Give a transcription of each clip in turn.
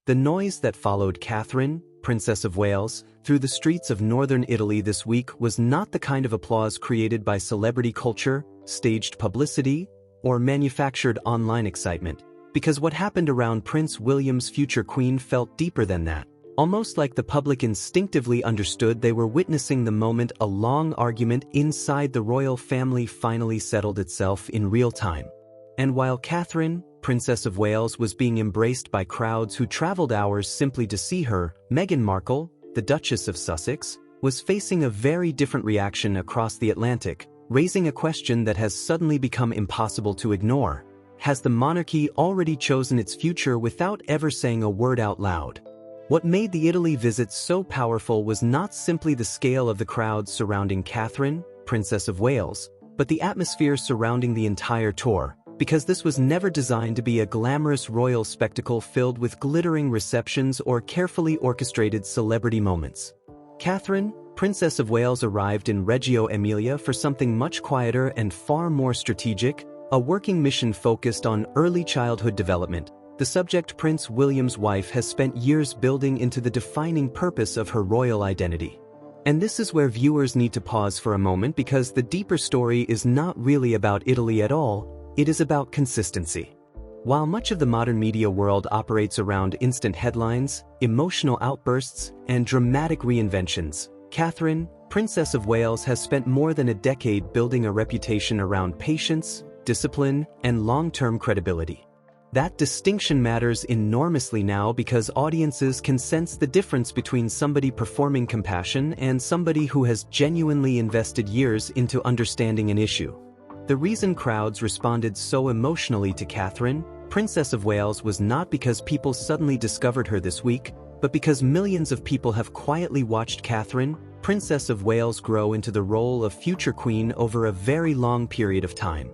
The noise that followed Catherine, Princess of Wales, through the streets of northern Italy this week was not the kind of applause created by celebrity culture, staged publicity, or manufactured online excitement, because what happened around Prince William's future queen felt deeper than that. Almost like the public instinctively understood they were witnessing the moment a long argument inside the royal family finally settled itself in real time. And while Catherine, Princess of Wales, was being embraced by crowds who traveled hours simply to see her, Meghan Markle, the Duchess of Sussex, was facing a very different reaction across the Atlantic, raising a question that has suddenly become impossible to ignore. Has the monarchy already chosen its future without ever saying a word out loud? What made the Italy visit so powerful was not simply the scale of the crowds surrounding Catherine, Princess of Wales, but the atmosphere surrounding the entire tour, because this was never designed to be a glamorous royal spectacle filled with glittering receptions or carefully orchestrated celebrity moments. Catherine, Princess of Wales, arrived in Reggio Emilia for something much quieter and far more strategic, a working mission focused on early childhood development, the subject Prince William's wife has spent years building into the defining purpose of her royal identity. And this is where viewers need to pause for a moment, because the deeper story is not really about Italy at all, it is about consistency. While much of the modern media world operates around instant headlines, emotional outbursts, and dramatic reinventions, Catherine, Princess of Wales, has spent more than a decade building a reputation around patience, discipline, and long-term credibility. That distinction matters enormously now, because audiences can sense the difference between somebody performing compassion and somebody who has genuinely invested years into understanding an issue. The reason crowds responded so emotionally to Catherine, Princess of Wales, was not because people suddenly discovered her this week, but because millions of people have quietly watched Catherine, Princess of Wales, grow into the role of future queen over a very long period of time.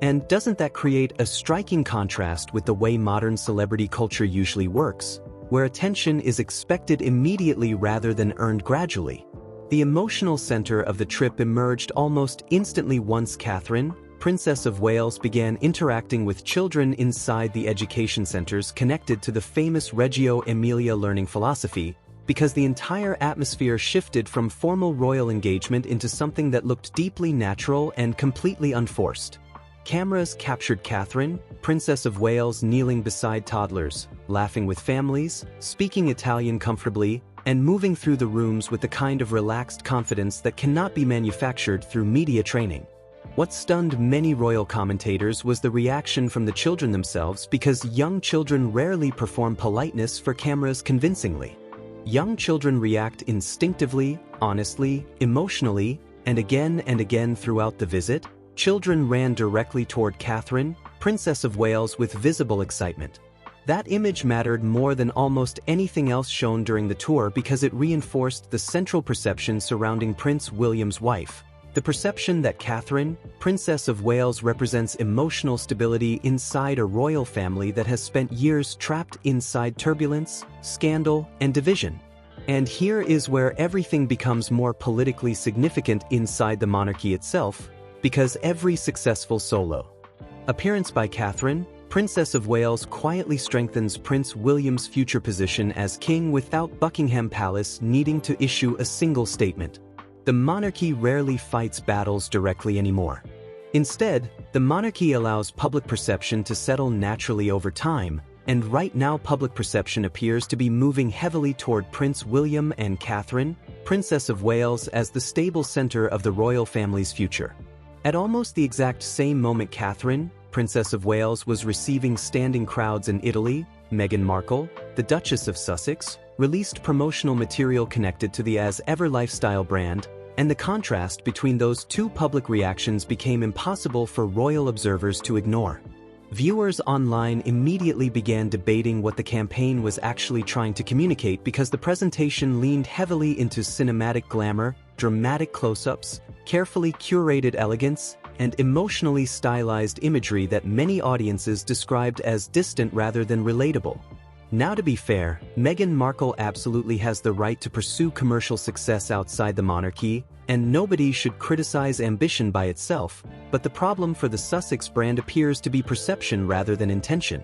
And doesn't that create a striking contrast with the way modern celebrity culture usually works, where attention is expected immediately rather than earned gradually? The emotional center of the trip emerged almost instantly once Catherine, Princess of Wales, began interacting with children inside the education centers connected to the famous Reggio Emilia learning philosophy, because the entire atmosphere shifted from formal royal engagement into something that looked deeply natural and completely unforced. Cameras captured Catherine, Princess of Wales, kneeling beside toddlers, laughing with families, speaking Italian comfortably, and moving through the rooms with the kind of relaxed confidence that cannot be manufactured through media training. What stunned many royal commentators was the reaction from the children themselves, because young children rarely perform politeness for cameras convincingly. Young children react instinctively, honestly, emotionally, and again throughout the visit. Children ran directly toward Catherine, Princess of Wales, with visible excitement. That image mattered more than almost anything else shown during the tour, because it reinforced the central perception surrounding Prince William's wife. The perception that Catherine, Princess of Wales, represents emotional stability inside a royal family that has spent years trapped inside turbulence, scandal, and division. And here is where everything becomes more politically significant inside the monarchy itself, because every successful solo appearance by Catherine, Princess of Wales, quietly strengthens Prince William's future position as king without Buckingham Palace needing to issue a single statement. The monarchy rarely fights battles directly anymore. Instead, the monarchy allows public perception to settle naturally over time, and right now public perception appears to be moving heavily toward Prince William and Catherine, Princess of Wales, as the stable center of the royal family's future. At almost the exact same moment Catherine, Princess of Wales, was receiving standing crowds in Italy, Meghan Markle, the Duchess of Sussex, released promotional material connected to the As Ever lifestyle brand, and the contrast between those two public reactions became impossible for royal observers to ignore. Viewers online immediately began debating what the campaign was actually trying to communicate, because the presentation leaned heavily into cinematic glamour, dramatic close-ups, carefully curated elegance, and emotionally stylized imagery that many audiences described as distant rather than relatable. Now, to be fair, Meghan Markle absolutely has the right to pursue commercial success outside the monarchy, and nobody should criticize ambition by itself, but the problem for the Sussex brand appears to be perception rather than intention.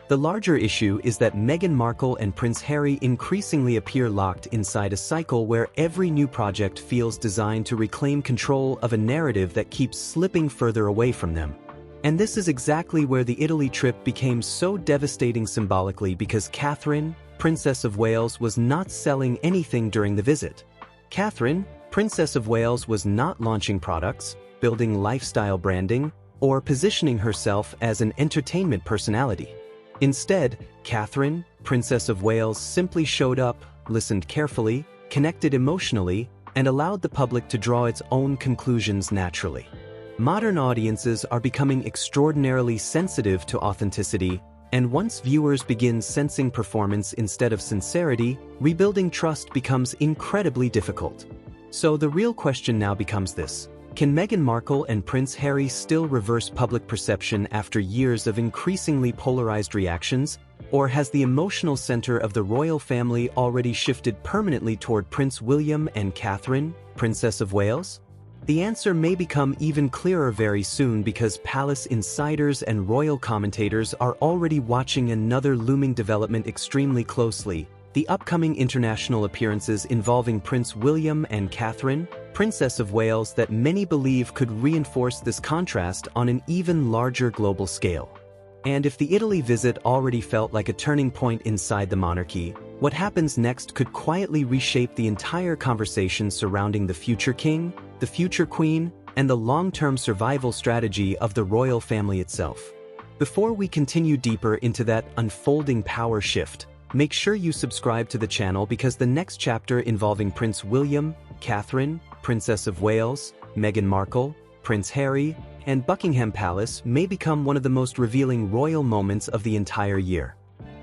The larger issue is that Meghan Markle and Prince Harry increasingly appear locked inside a cycle where every new project feels designed to reclaim control of a narrative that keeps slipping further away from them. And this is exactly where the Italy trip became so devastating symbolically, because Catherine, Princess of Wales, was not selling anything during the visit. Catherine, Princess of Wales, was not launching products, building lifestyle branding, or positioning herself as an entertainment personality. Instead, Catherine, Princess of Wales, simply showed up, listened carefully, connected emotionally, and allowed the public to draw its own conclusions naturally. Modern audiences are becoming extraordinarily sensitive to authenticity, and once viewers begin sensing performance instead of sincerity, rebuilding trust becomes incredibly difficult. So the real question now becomes this: can Meghan Markle and Prince Harry still reverse public perception after years of increasingly polarized reactions, or has the emotional center of the royal family already shifted permanently toward Prince William and Catherine, Princess of Wales? The answer may become even clearer very soon, because palace insiders and royal commentators are already watching another looming development extremely closely: the upcoming international appearances involving Prince William and Catherine, Princess of Wales, that many believe could reinforce this contrast on an even larger global scale. And if the Italy visit already felt like a turning point inside the monarchy, what happens next could quietly reshape the entire conversation surrounding the future king, the future queen, and the long-term survival strategy of the royal family itself. Before we continue deeper into that unfolding power shift, make sure you subscribe to the channel, because the next chapter involving Prince William, Catherine, Princess of Wales, Meghan Markle, Prince Harry, and Buckingham Palace may become one of the most revealing royal moments of the entire year.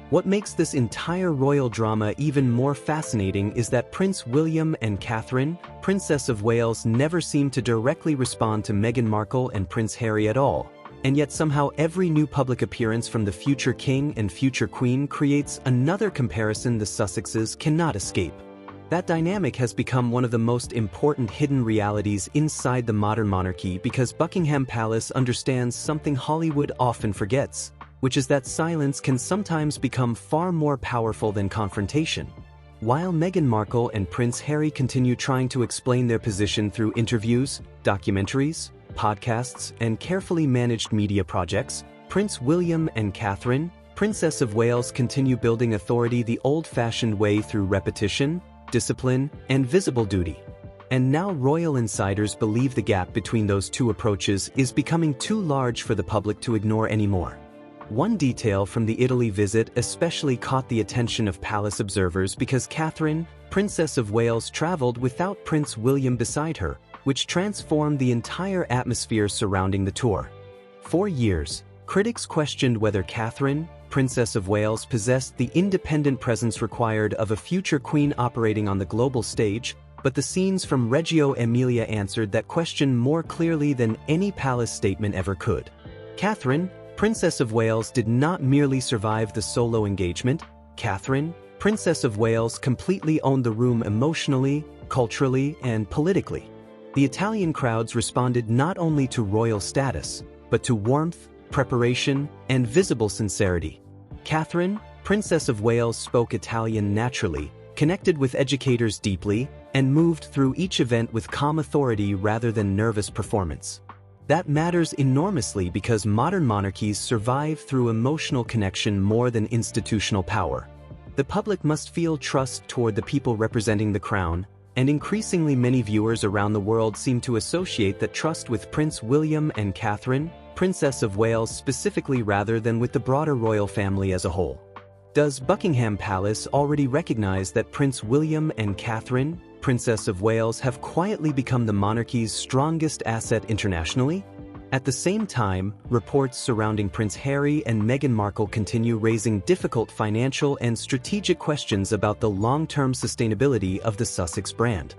What makes this entire royal drama even more fascinating is that Prince William and Catherine, Princess of Wales, never seem to directly respond to Meghan Markle and Prince Harry at all. And yet somehow every new public appearance from the future king and future queen creates another comparison the Sussexes cannot escape. That dynamic has become one of the most important hidden realities inside the modern monarchy, because Buckingham Palace understands something Hollywood often forgets, which is that silence can sometimes become far more powerful than confrontation. While Meghan Markle and Prince Harry continue trying to explain their position through interviews, documentaries, podcasts, and carefully managed media projects, Prince William and Catherine, Princess of Wales, continue building authority the old-fashioned way through repetition, discipline, and visible duty. And now royal insiders believe the gap between those two approaches is becoming too large for the public to ignore anymore. One detail from the Italy visit especially caught the attention of palace observers, because Catherine, Princess of Wales, traveled without Prince William beside her, which transformed the entire atmosphere surrounding the tour. For years, critics questioned whether Catherine, Princess of Wales, possessed the independent presence required of a future queen operating on the global stage, but the scenes from Reggio Emilia answered that question more clearly than any palace statement ever could. Catherine, Princess of Wales, did not merely survive the solo engagement. Catherine, Princess of Wales, completely owned the room emotionally, culturally, and politically. The Italian crowds responded not only to royal status, but to warmth, preparation, and visible sincerity. Catherine, Princess of Wales, spoke Italian naturally, connected with educators deeply, and moved through each event with calm authority rather than nervous performance. That matters enormously, because modern monarchies survive through emotional connection more than institutional power. The public must feel trust toward the people representing the crown, and increasingly many viewers around the world seem to associate that trust with Prince William and Catherine, Princess of Wales specifically, rather than with the broader royal family as a whole. Does Buckingham Palace already recognize that Prince William and Catherine, Princess of Wales, have quietly become the monarchy's strongest asset internationally? At the same time, reports surrounding Prince Harry and Meghan Markle continue raising difficult financial and strategic questions about the long-term sustainability of the Sussex brand.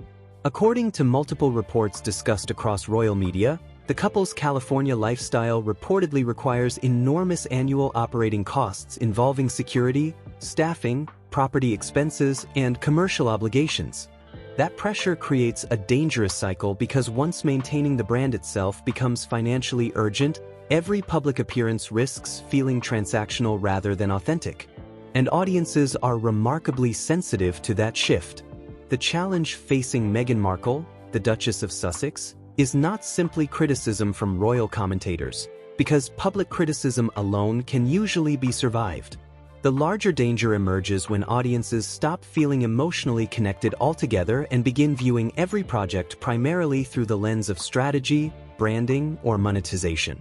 According to multiple reports discussed across royal media, the couple's California lifestyle reportedly requires enormous annual operating costs involving security, staffing, property expenses, and commercial obligations. That pressure creates a dangerous cycle, because once maintaining the brand itself becomes financially urgent, Every public appearance risks feeling transactional rather than authentic, and audiences are remarkably sensitive to that shift. The challenge facing Meghan Markle, the Duchess of Sussex, is not simply criticism from royal commentators, because public criticism alone can usually be survived. The larger danger emerges when audiences stop feeling emotionally connected altogether and begin viewing every project primarily through the lens of strategy, branding, or monetization.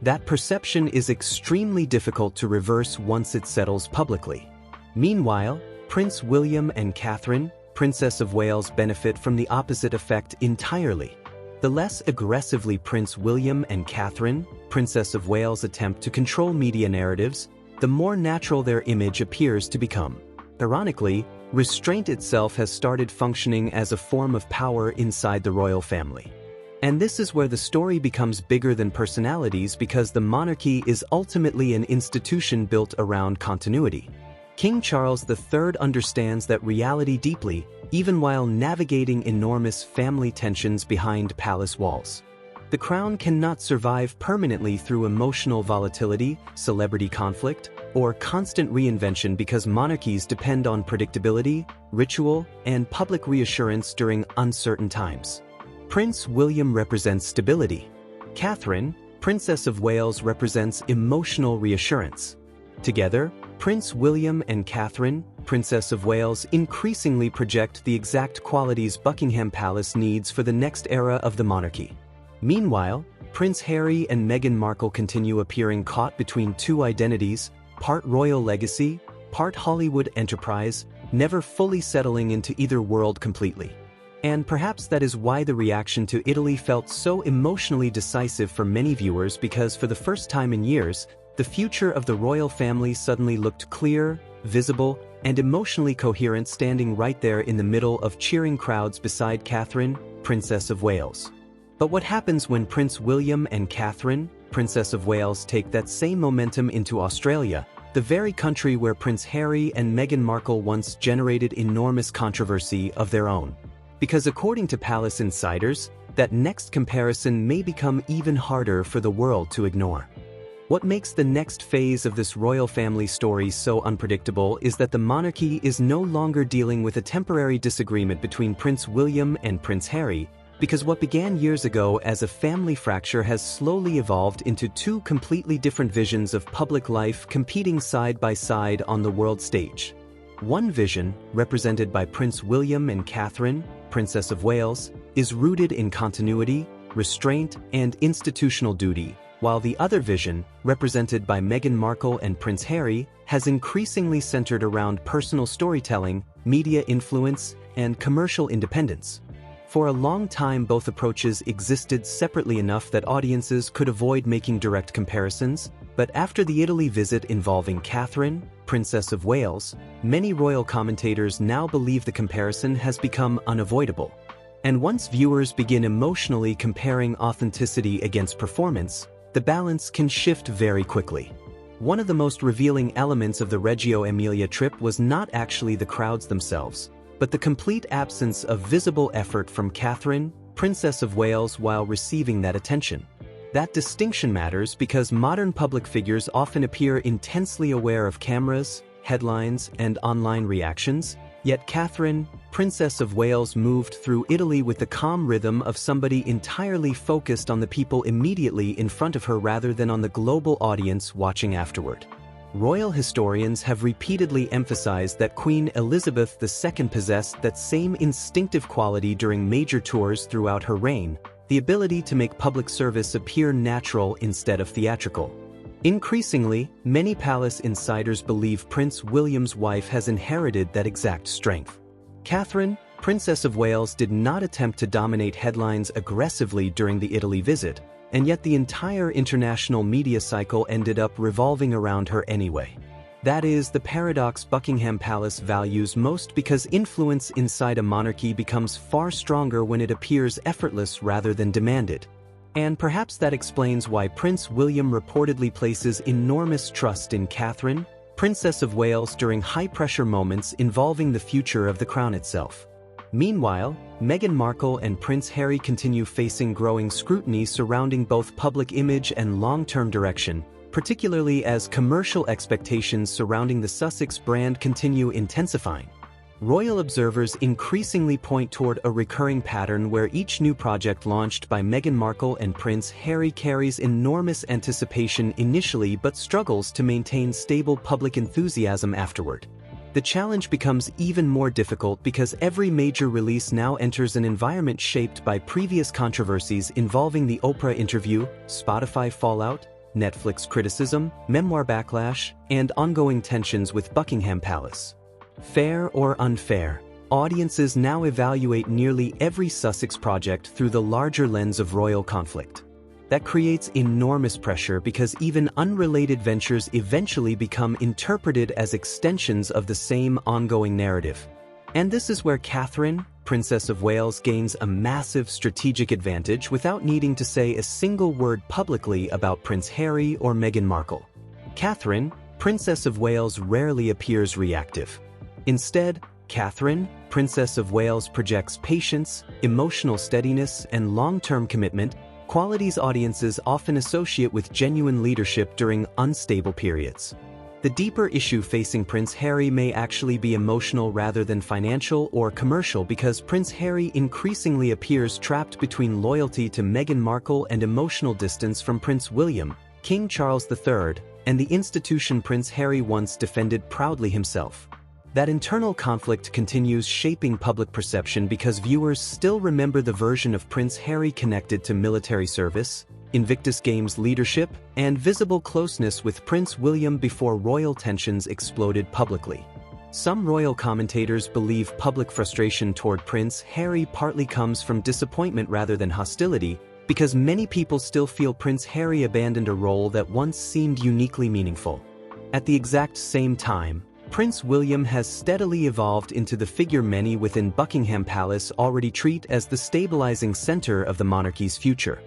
That perception is extremely difficult to reverse once it settles publicly. Meanwhile, Prince William and Catherine, Princess of Wales, benefit from the opposite effect entirely. The less aggressively Prince William and Catherine, Princess of Wales, attempt to control media narratives, the more natural their image appears to become. Ironically, restraint itself has started functioning as a form of power inside the royal family. And this is where the story becomes bigger than personalities, because the monarchy is ultimately an institution built around continuity. King Charles III understands that reality deeply, even while navigating enormous family tensions behind palace walls. The crown cannot survive permanently through emotional volatility, celebrity conflict, or constant reinvention, because monarchies depend on predictability, ritual, and public reassurance during uncertain times. Prince William represents stability. Catherine, Princess of Wales, represents emotional reassurance. Together, Prince William and Catherine, Princess of Wales, increasingly project the exact qualities Buckingham Palace needs for the next era of the monarchy. Meanwhile, Prince Harry and Meghan Markle continue appearing caught between two identities, part royal legacy, part Hollywood enterprise, never fully settling into either world completely. And perhaps that is why the reaction to Italy felt so emotionally decisive for many viewers, because for the first time in years, the future of the royal family suddenly looked clear, visible, and emotionally coherent, standing right there in the middle of cheering crowds beside Catherine, Princess of Wales. But what happens when Prince William and Catherine, Princess of Wales, take that same momentum into Australia, the very country where Prince Harry and Meghan Markle once generated enormous controversy of their own? Because according to palace insiders, that next comparison may become even harder for the world to ignore. What makes the next phase of this royal family story so unpredictable is that the monarchy is no longer dealing with a temporary disagreement between Prince William and Prince Harry, because what began years ago as a family fracture has slowly evolved into two completely different visions of public life competing side by side on the world stage. One vision, represented by Prince William and Catherine, Princess of Wales, is rooted in continuity, restraint, and institutional duty, while the other vision, represented by Meghan Markle and Prince Harry, has increasingly centered around personal storytelling, media influence, and commercial independence. For a long time, both approaches existed separately enough that audiences could avoid making direct comparisons, but after the Italy visit involving Catherine, Princess of Wales, many royal commentators now believe the comparison has become unavoidable. And once viewers begin emotionally comparing authenticity against performance, the balance can shift very quickly. One of the most revealing elements of the Reggio Emilia trip was not actually the crowds themselves, but the complete absence of visible effort from Catherine, Princess of Wales, while receiving that attention. That distinction matters because modern public figures often appear intensely aware of cameras, headlines, and online reactions, yet Catherine, Princess of Wales, moved through Italy with the calm rhythm of somebody entirely focused on the people immediately in front of her rather than on the global audience watching afterward. Royal historians have repeatedly emphasized that Queen Elizabeth II possessed that same instinctive quality during major tours throughout her reign, the ability to make public service appear natural instead of theatrical. Increasingly, many palace insiders believe Prince William's wife has inherited that exact strength. Catherine, Princess of Wales, did not attempt to dominate headlines aggressively during the Italy visit, and yet the entire international media cycle ended up revolving around her anyway. That is the paradox Buckingham Palace values most, because influence inside a monarchy becomes far stronger when it appears effortless rather than demanded. And perhaps that explains why Prince William reportedly places enormous trust in Catherine, Princess of Wales, during high-pressure moments involving the future of the crown itself. Meanwhile, Meghan Markle and Prince Harry continue facing growing scrutiny surrounding both public image and long-term direction, particularly as commercial expectations surrounding the Sussex brand continue intensifying. Royal observers increasingly point toward a recurring pattern where each new project launched by Meghan Markle and Prince Harry carries enormous anticipation initially but struggles to maintain stable public enthusiasm afterward. The challenge becomes even more difficult because every major release now enters an environment shaped by previous controversies involving the Oprah interview, Spotify fallout, Netflix criticism, memoir backlash, and ongoing tensions with Buckingham Palace. Fair or unfair, audiences now evaluate nearly every Sussex project through the larger lens of royal conflict. That creates enormous pressure because even unrelated ventures eventually become interpreted as extensions of the same ongoing narrative. And this is where Catherine, Princess of Wales, gains a massive strategic advantage without needing to say a single word publicly about Prince Harry or Meghan Markle. Catherine, Princess of Wales, rarely appears reactive. Instead, Catherine, Princess of Wales, projects patience, emotional steadiness, and long-term commitment, qualities audiences often associate with genuine leadership during unstable periods. The deeper issue facing Prince Harry may actually be emotional rather than financial or commercial because Prince Harry increasingly appears trapped between loyalty to Meghan Markle and emotional distance from Prince William, King Charles III, and the institution Prince Harry once defended proudly himself. That internal conflict continues shaping public perception because viewers still remember the version of Prince Harry connected to military service, Invictus Games leadership, and visible closeness with Prince William before royal tensions exploded publicly. Some royal commentators believe public frustration toward Prince Harry partly comes from disappointment rather than hostility, because many people still feel Prince Harry abandoned a role that once seemed uniquely meaningful. At the exact same time, Prince William has steadily evolved into the figure many within Buckingham Palace already treat as the stabilizing center of the monarchy's future.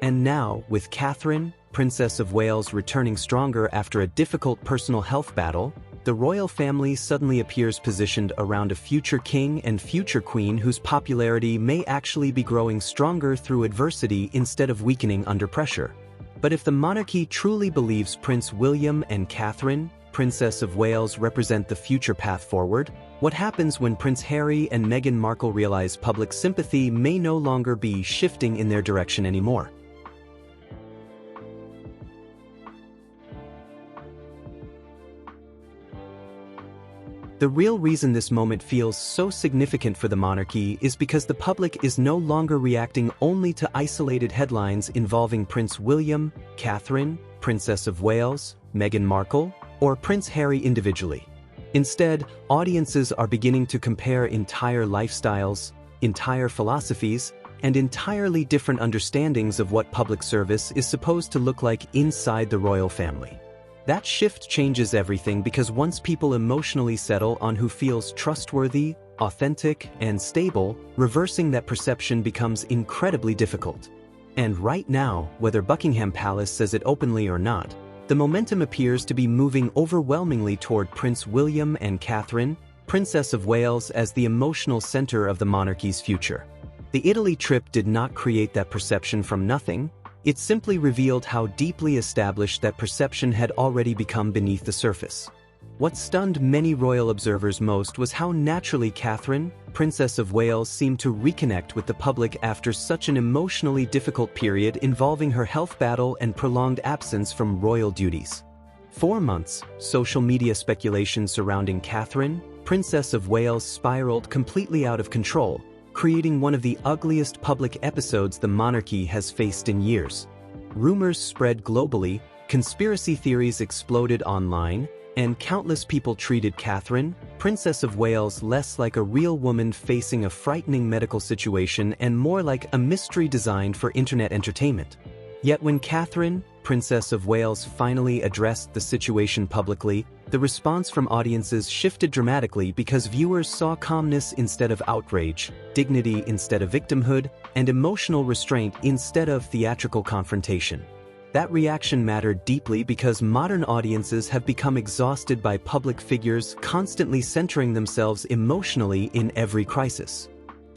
And now, with Catherine, Princess of Wales, returning stronger after a difficult personal health battle, the royal family suddenly appears positioned around a future king and future queen whose popularity may actually be growing stronger through adversity instead of weakening under pressure. But if the monarchy truly believes Prince William and Catherine, Princess of Wales, represent the future path forward, what happens when Prince Harry and Meghan Markle realize public sympathy may no longer be shifting in their direction anymore? The real reason this moment feels so significant for the monarchy is because the public is no longer reacting only to isolated headlines involving Prince William, Catherine, Princess of Wales, Meghan Markle, or Prince Harry individually. Instead, audiences are beginning to compare entire lifestyles, entire philosophies, and entirely different understandings of what public service is supposed to look like inside the royal family. That shift changes everything because once people emotionally settle on who feels trustworthy, authentic, and stable, reversing that perception becomes incredibly difficult. And right now, whether Buckingham Palace says it openly or not, the momentum appears to be moving overwhelmingly toward Prince William and Catherine, Princess of Wales, as the emotional center of the monarchy's future. The Italy trip did not create that perception from nothing. It simply revealed how deeply established that perception had already become beneath the surface. What stunned many royal observers most was how naturally Catherine, Princess of Wales, seemed to reconnect with the public after such an emotionally difficult period involving her health battle and prolonged absence from royal duties. For months, social media speculation surrounding Catherine, Princess of Wales, spiraled completely out of control, creating one of the ugliest public episodes the monarchy has faced in years. Rumors spread globally, conspiracy theories exploded online, and countless people treated Catherine, Princess of Wales, less like a real woman facing a frightening medical situation and more like a mystery designed for internet entertainment. Yet when Catherine, Princess of Wales, finally addressed the situation publicly, the response from audiences shifted dramatically because viewers saw calmness instead of outrage, dignity instead of victimhood, and emotional restraint instead of theatrical confrontation. That reaction mattered deeply because modern audiences have become exhausted by public figures constantly centering themselves emotionally in every crisis.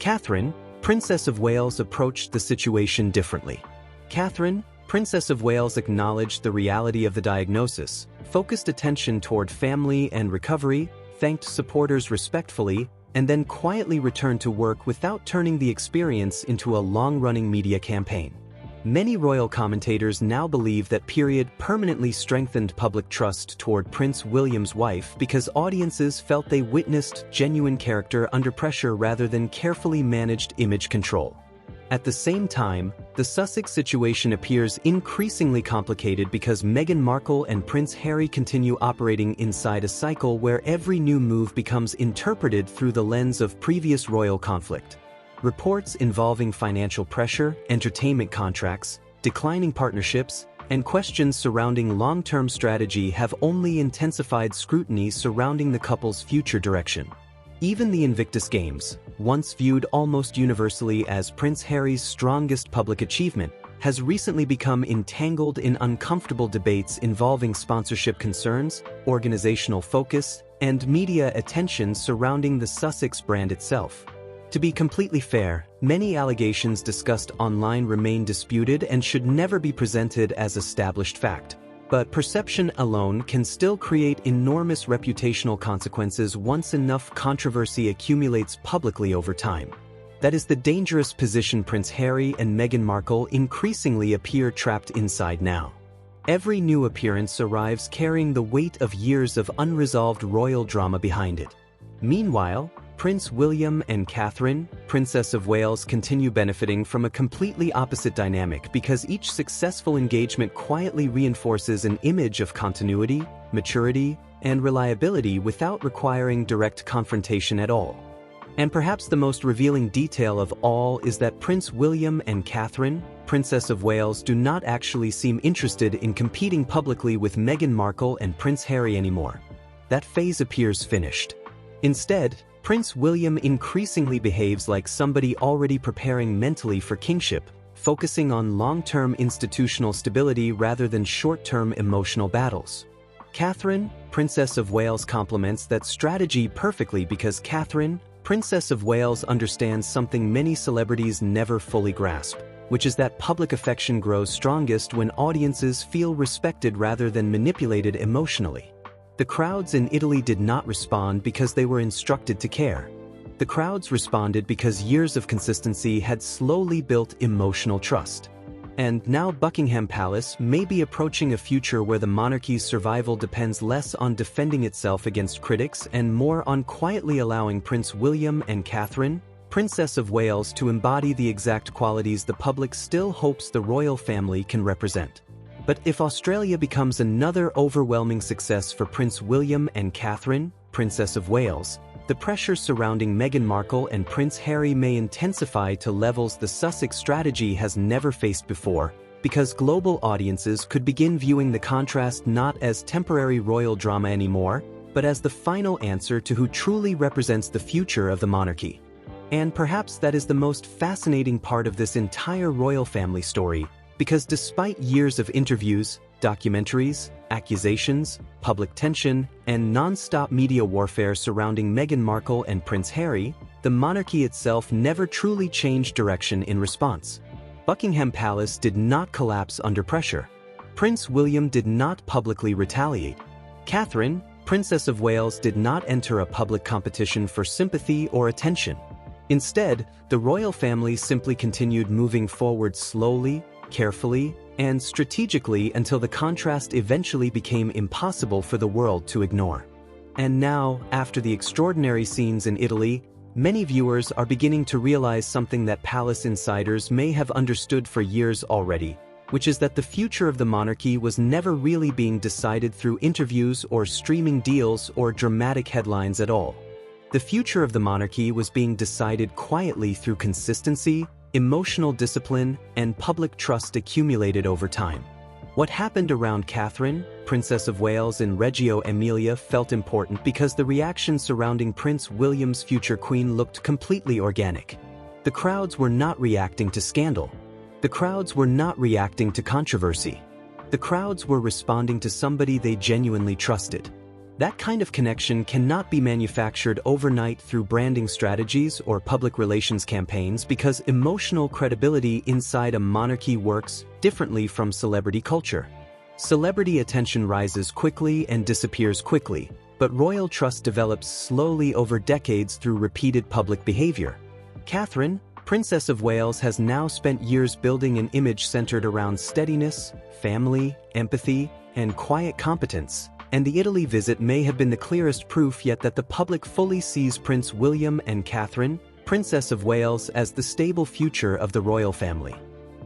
Catherine, Princess of Wales, approached the situation differently. Catherine, Princess of Wales, acknowledged the reality of the diagnosis, focused attention toward family and recovery, thanked supporters respectfully, and then quietly returned to work without turning the experience into a long-running media campaign. Many royal commentators now believe that period permanently strengthened public trust toward Prince William's wife because audiences felt they witnessed genuine character under pressure rather than carefully managed image control. At the same time, the Sussex situation appears increasingly complicated because Meghan Markle and Prince Harry continue operating inside a cycle where every new move becomes interpreted through the lens of previous royal conflict. Reports involving financial pressure, entertainment contracts, declining partnerships, and questions surrounding long-term strategy have only intensified scrutiny surrounding the couple's future direction. Even the Invictus Games, once viewed almost universally as Prince Harry's strongest public achievement, has recently become entangled in uncomfortable debates involving sponsorship concerns, organizational focus, and media attention surrounding the Sussex brand itself. To be completely fair, many allegations discussed online remain disputed and should never be presented as established fact. But perception alone can still create enormous reputational consequences once enough controversy accumulates publicly over time. That is the dangerous position Prince Harry and Meghan Markle increasingly appear trapped inside now. Every new appearance arrives carrying the weight of years of unresolved royal drama behind it. Meanwhile, Prince William and Catherine, Princess of Wales, continue benefiting from a completely opposite dynamic because each successful engagement quietly reinforces an image of continuity, maturity, and reliability without requiring direct confrontation at all. And perhaps the most revealing detail of all is that Prince William and Catherine, Princess of Wales, do not actually seem interested in competing publicly with Meghan Markle and Prince Harry anymore. That phase appears finished. Instead, Prince William increasingly behaves like somebody already preparing mentally for kingship, focusing on long-term institutional stability rather than short-term emotional battles. Catherine, Princess of Wales, complements that strategy perfectly because Catherine, Princess of Wales, understands something many celebrities never fully grasp, which is that public affection grows strongest when audiences feel respected rather than manipulated emotionally. The crowds in Italy did not respond because they were instructed to care. The crowds responded because years of consistency had slowly built emotional trust. And now Buckingham Palace may be approaching a future where the monarchy's survival depends less on defending itself against critics and more on quietly allowing Prince William and Catherine, Princess of Wales, to embody the exact qualities the public still hopes the royal family can represent. But if Australia becomes another overwhelming success for Prince William and Catherine, Princess of Wales, the pressure surrounding Meghan Markle and Prince Harry may intensify to levels the Sussex strategy has never faced before, because global audiences could begin viewing the contrast not as temporary royal drama anymore, but as the final answer to who truly represents the future of the monarchy. And perhaps that is the most fascinating part of this entire royal family story, because despite years of interviews, documentaries, accusations, public tension, and non-stop media warfare surrounding Meghan Markle and Prince Harry, the monarchy itself never truly changed direction in response. Buckingham Palace did not collapse under pressure. Prince William did not publicly retaliate. Catherine, Princess of Wales, did not enter a public competition for sympathy or attention. Instead, the royal family simply continued moving forward slowly, carefully, and strategically until the contrast eventually became impossible for the world to ignore. And now, after the extraordinary scenes in Italy, many viewers are beginning to realize something that palace insiders may have understood for years already, which is that the future of the monarchy was never really being decided through interviews or streaming deals or dramatic headlines at all. The future of the monarchy was being decided quietly through consistency, emotional discipline, and public trust accumulated over time. What happened around Catherine, Princess of Wales, in Reggio Emilia felt important because the reaction surrounding Prince William's future queen looked completely organic. The crowds were not reacting to scandal. The crowds were not reacting to controversy. The crowds were responding to somebody they genuinely trusted. That kind of connection cannot be manufactured overnight through branding strategies or public relations campaigns because emotional credibility inside a monarchy works differently from celebrity culture. Celebrity attention rises quickly and disappears quickly, but royal trust develops slowly over decades through repeated public behavior. Catherine, Princess of Wales, has now spent years building an image centered around steadiness, family, empathy, and quiet competence. And the Italy visit may have been the clearest proof yet that the public fully sees Prince William and Catherine, Princess of Wales, as the stable future of the royal family.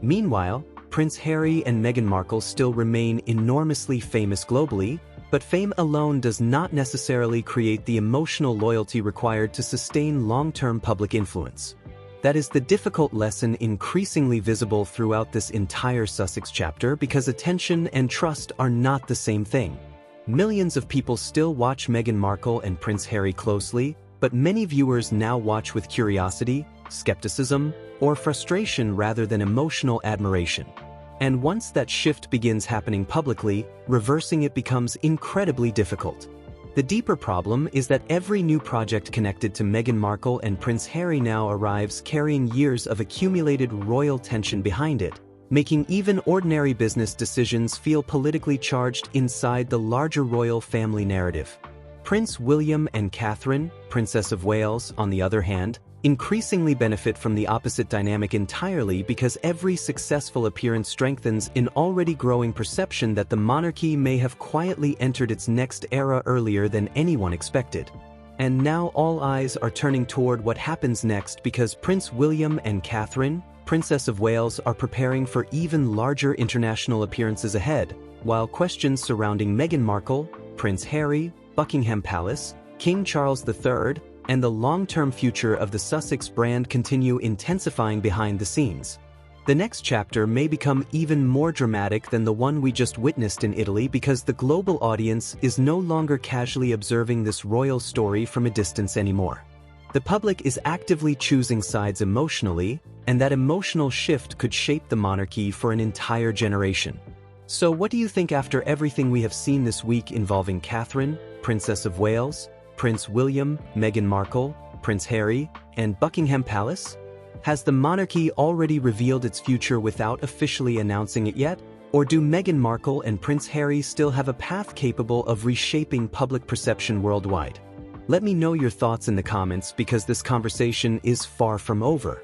Meanwhile, Prince Harry and Meghan Markle still remain enormously famous globally, but fame alone does not necessarily create the emotional loyalty required to sustain long-term public influence. That is the difficult lesson increasingly visible throughout this entire Sussex chapter because attention and trust are not the same thing. Millions of people still watch Meghan Markle and Prince Harry closely, but many viewers now watch with curiosity, skepticism, or frustration rather than emotional admiration. And once that shift begins happening publicly, reversing it becomes incredibly difficult. The deeper problem is that every new project connected to Meghan Markle and Prince Harry now arrives carrying years of accumulated royal tension behind it, making even ordinary business decisions feel politically charged inside the larger royal family narrative. Prince William and Catherine, Princess of Wales, on the other hand, increasingly benefit from the opposite dynamic entirely because every successful appearance strengthens an already growing perception that the monarchy may have quietly entered its next era earlier than anyone expected. And now all eyes are turning toward what happens next because Prince William and Catherine, Princess of Wales, are preparing for even larger international appearances ahead, while questions surrounding Meghan Markle, Prince Harry, Buckingham Palace, King Charles III, and the long-term future of the Sussex brand continue intensifying behind the scenes. The next chapter may become even more dramatic than the one we just witnessed in Italy because the global audience is no longer casually observing this royal story from a distance anymore. The public is actively choosing sides emotionally, and that emotional shift could shape the monarchy for an entire generation. So what do you think after everything we have seen this week involving Catherine, Princess of Wales, Prince William, Meghan Markle, Prince Harry, and Buckingham Palace? Has the monarchy already revealed its future without officially announcing it yet? Or do Meghan Markle and Prince Harry still have a path capable of reshaping public perception worldwide? Let me know your thoughts in the comments because this conversation is far from over.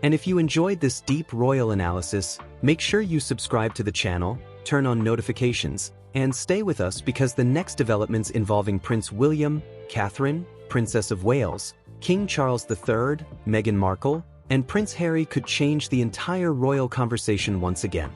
And if you enjoyed this deep royal analysis, make sure you subscribe to the channel, turn on notifications, and stay with us because the next developments involving Prince William, Catherine, Princess of Wales, King Charles III, Meghan Markle, and Prince Harry could change the entire royal conversation once again.